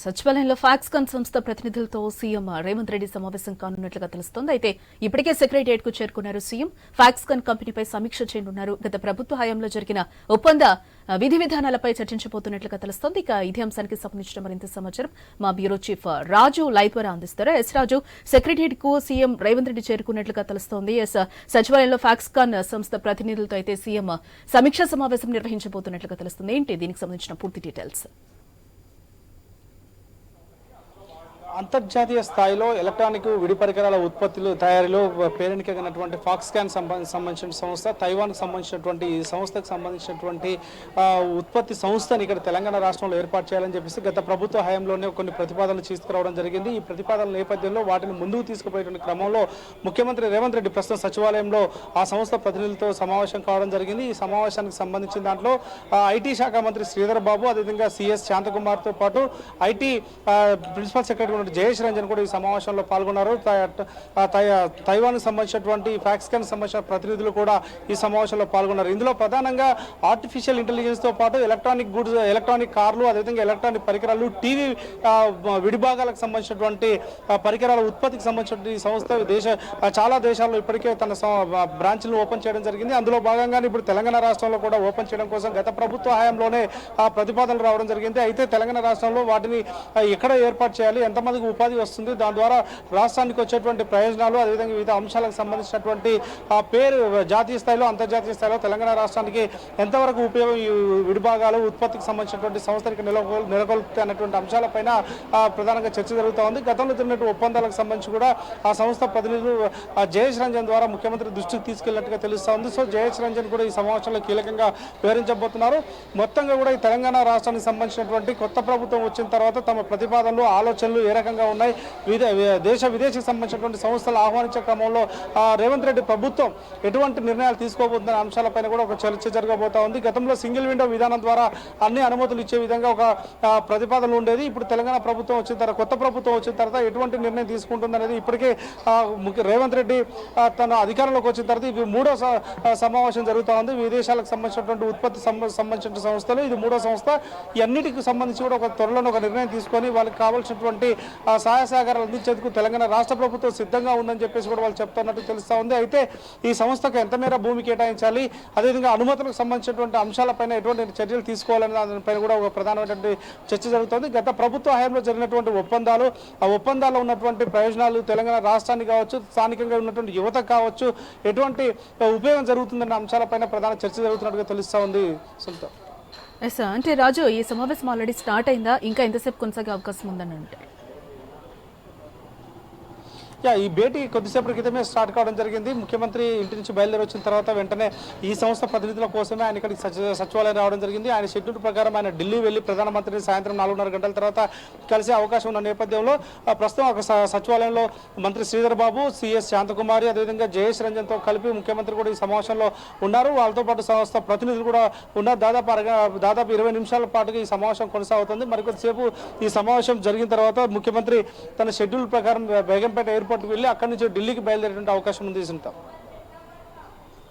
సచివాలయంలో ఫాక్స్కాన్ సంస్థ ప్రతినిధులతో సీఎం రేవంత్ రెడ్డి సమావేశం కానున్నట్లుగా తెలుస్తోంది. అయితే ఇప్పటికే సెక్రటేరియట్ కు చేరుకున్నారు సీఎం. ఫాక్స్కాన్ కంపెనీపై సమీక్ష చేయనున్నారు. గత ప్రభుత్వ హయాంలో జరిగిన ఒప్పంద విధి విధానాలపై చర్చించబోతున్నట్లుగా తెలుస్తోంది. ఇక ఇదే అంశానికి సంబంధించిన మరింత సమాచారం మా బ్యూరో చీఫ్ రాజు లైవ్ ద్వారా అందిస్తారు. ఎస్ రాజు, సెక్రటేరియట్ కు సీఎం రేవంత్ రెడ్డి చేరుకున్నట్లుగా తెలుస్తోంది. ఎస్, సచివాలయంలో ఫాక్స్కాన్ సంస్థ ప్రతినిధులతో అయితే సీఎం సమీక్షా సమావేశం నిర్వహించబోతున్నట్లుగా తెలుస్తుంది. ఏంటి దీనికి సంబంధించిన పూర్తి డీటెయిల్స్? అంతర్జాతీయ స్థాయిలో ఎలక్ట్రానిక్ విడి పరికరాల ఉత్పత్తులు తయారీలో పేరెనికైనటువంటి ఫాక్స్కాన్ సంబంధించిన సంస్థ, తైవాన్కు సంబంధించినటువంటి ఈ సంస్థకు సంబంధించినటువంటి ఉత్పత్తి సంస్థని ఇక్కడ తెలంగాణ రాష్ట్రంలో ఏర్పాటు చేయాలని చెప్పేసి గత ప్రభుత్వ హయాంలోనే కొన్ని ప్రతిపాదనలు తీసుకురావడం జరిగింది. ఈ ప్రతిపాదనల నేపథ్యంలో వాటిని ముందుకు తీసుకుపోయేటువంటి క్రమంలో ముఖ్యమంత్రి రేవంత్ రెడ్డి ప్రస్తుతం సచివాలయంలో ఆ సంస్థ ప్రతినిధులతో సమావేశం కావడం జరిగింది. ఈ సమావేశానికి సంబంధించిన దాంట్లో ఐటీ శాఖ మంత్రి శ్రీధర్ బాబు, అదేవిధంగా సిఎస్ శాంతకుమార్తో పాటు IT principal secretary Jayesh Ranjan కూడా ఈ సమావేశంలో పాల్గొన్నారు. తైవాన్ సంబంధించినటువంటి ఫాక్స్కాన్ సంబంధించిన ప్రతినిధులు కూడా ఈ సమావేశంలో పాల్గొన్నారు. ఇందులో ప్రధానంగా ఆర్టిఫిషియల్ ఇంటెలిజెన్స్ తో పాటు ఎలక్ట్రానిక్ గుడ్స్, ఎలక్ట్రానిక్ కార్లు, అదేవిధంగా ఎలక్ట్రానిక్ పరికరాలు, టీవీ విడిభాగాలకు సంబంధించినటువంటి పరికరాల ఉత్పత్తికి సంబంధించిన సంస్థ చాలా దేశాల్లో ఇప్పటికే తన బ్రాంచ్లను ఓపెన్ చేయడం జరిగింది. అందులో భాగంగానే ఇప్పుడు తెలంగాణ రాష్ట్రంలో కూడా ఓపెన్ చేయడం కోసం గత ప్రభుత్వ హయాంలోనే ప్రతిపాదనలు రావడం జరిగింది. అయితే తెలంగాణ రాష్ట్రంలో వాటిని ఎక్కడ ఏర్పాటు చేయాలి, ఎంతమంది ఉపాధి వస్తుంది, దాని ద్వారా రాష్ట్రానికి వచ్చేటువంటి ప్రయోజనాలు, అదేవిధంగా వివిధ అంశాలకు సంబంధించినటువంటి పేరు జాతీయ స్థాయిలో అంతర్జాతీయ స్థాయిలో తెలంగాణ రాష్ట్రానికి ఎంతవరకు ఉపయోగం, ఈ విడిభాగాలు ఉత్పత్తికి సంబంధించినటువంటి సంస్థలకు నెలకొల్పుతాయి అన్నటువంటి అంశాలపైన ప్రధానంగా చర్చ జరుగుతూ ఉంది. గతంలో జరిగినటువంటి ఒప్పందాలకు సంబంధించి కూడా ఆ సంస్థ ప్రతినిధులు జయేష్ రంజన్ ద్వారా ముఖ్యమంత్రి దృష్టికి తీసుకెళ్లినట్టుగా తెలుస్తూ ఉంది. సో జయేష్ రంజన్ కూడా ఈ సమావేశంలో కీలకంగా వివరించబోతున్నారు. మొత్తంగా కూడా ఈ తెలంగాణ రాష్ట్రానికి సంబంధించినటువంటి కొత్త ప్రభుత్వం వచ్చిన తర్వాత తమ ప్రతిపాదనలు, ఆలోచనలు ఏ రకంగా ఉన్నాయి, దేశ విదేశీకి సంబంధించినటువంటి సంస్థలు ఆహ్వానించే క్రమంలో రేవంత్ రెడ్డి ప్రభుత్వం ఎటువంటి నిర్ణయాలు తీసుకోబోతున్న అంశాలపైన కూడా ఒక చర్చ జరగబోతా ఉంది. గతంలో సింగిల్ విండో విధానం ద్వారా అన్ని అనుమతులు ఇచ్చే విధంగా ఒక ప్రతిపాదన ఉండేది. ఇప్పుడు తెలంగాణ ప్రభుత్వం వచ్చిన తర్వాత, కొత్త ప్రభుత్వం వచ్చిన తర్వాత ఎటువంటి నిర్ణయం తీసుకుంటుంది అనేది ఇప్పటికే రేవంత్ రెడ్డి తన అధికారంలోకి వచ్చిన తర్వాత ఇది మూడో సమావేశం జరుగుతూ ఉంది. విదేశాలకు సంబంధించినటువంటి ఉత్పత్తి సంబంధించిన సంస్థలు ఇది మూడో సంస్థ. ఈ అన్నిటికి సంబంధించి కూడా ఒక త్వరలో ఒక నిర్ణయం తీసుకొని వాళ్ళకి కావాల్సినటువంటి సహాయ సహకారాలు అందించేందుకు తెలంగాణ రాష్ట్ర ప్రభుత్వం సిద్ధంగా ఉందని చెప్పేసి కూడా వాళ్ళు చెప్తున్నట్టు తెలుస్తూ ఉంది. అయితే ఈ సంస్థకు ఎంత మేర భూమి కేటాయించాలి, అదేవిధంగా అనుమతులకు సంబంధించినటువంటి అంశాలపైన ఎటువంటి చర్యలు తీసుకోవాలనే దానిపైన కూడా ఒక ప్రధానమైనటువంటి చర్చ జరుగుతుంది. గత ప్రభుత్వ హయాంలో జరిగినటువంటి ఒప్పందాలు, ఆ ఒప్పందాల్లో ఉన్నటువంటి ప్రయోజనాలు తెలంగాణ రాష్ట్రానికి కావచ్చు, స్థానికంగా ఉన్నటువంటి యువతకు కావచ్చు, ఎటువంటి ఉపయోగం జరుగుతుందన్న అంశాలపైన ప్రధాన చర్చ జరుగుతున్నట్టుగా తెలుస్తూ ఉంది. సుల్తాన్, అంటే రాజు, ఈ సమావేశం ఆల్రెడీ స్టార్ట్ అయిందా? ఇంకా ఎంతసేపు కొనసాగే అవకాశం ఉందని అంటే ఈ భేటీ కొద్దిసేపటి క్రితమే స్టార్ట్ కావడం జరిగింది. ముఖ్యమంత్రి ఇంటి నుంచి బయలుదేరి వచ్చిన తర్వాత వెంటనే ఈ సంస్థ ప్రతినిధుల కోసమే ఆయన ఇక్కడికి సచివాలయం రావడం జరిగింది. ఆయన షెడ్యూల్ ప్రకారం ఆయన ఢిల్లీ వెళ్లి ప్రధానమంత్రిని సాయంత్రం 4:30 గంటల తర్వాత కలిసే అవకాశం ఉన్న నేపథ్యంలో ప్రస్తుతం ఒక సచివాలయంలో మంత్రి శ్రీధర్ బాబు, సిఎస్ శాంతకుమారి, అదేవిధంగా జయేష్ రంజన్తో కలిపి ముఖ్యమంత్రి కూడా ఈ సమావేశంలో ఉన్నారు. వాళ్ళతో పాటు సంస్థ ప్రతినిధులు కూడా ఉన్నారు. దాదాపు 20 నిమిషాల పాటుగా ఈ సమావేశం కొనసాగుతుంది. మరికొద్దిసేపు ఈ సమావేశం జరిగిన తర్వాత ముఖ్యమంత్రి తన షెడ్యూల్ ప్రకారం బేగంపేట ఎయిర్పోర్ట్కి వెళ్ళి అక్కడి నుంచి ఢిల్లీకి బయలుదేరేటువంటి అవకాశం ఉంది.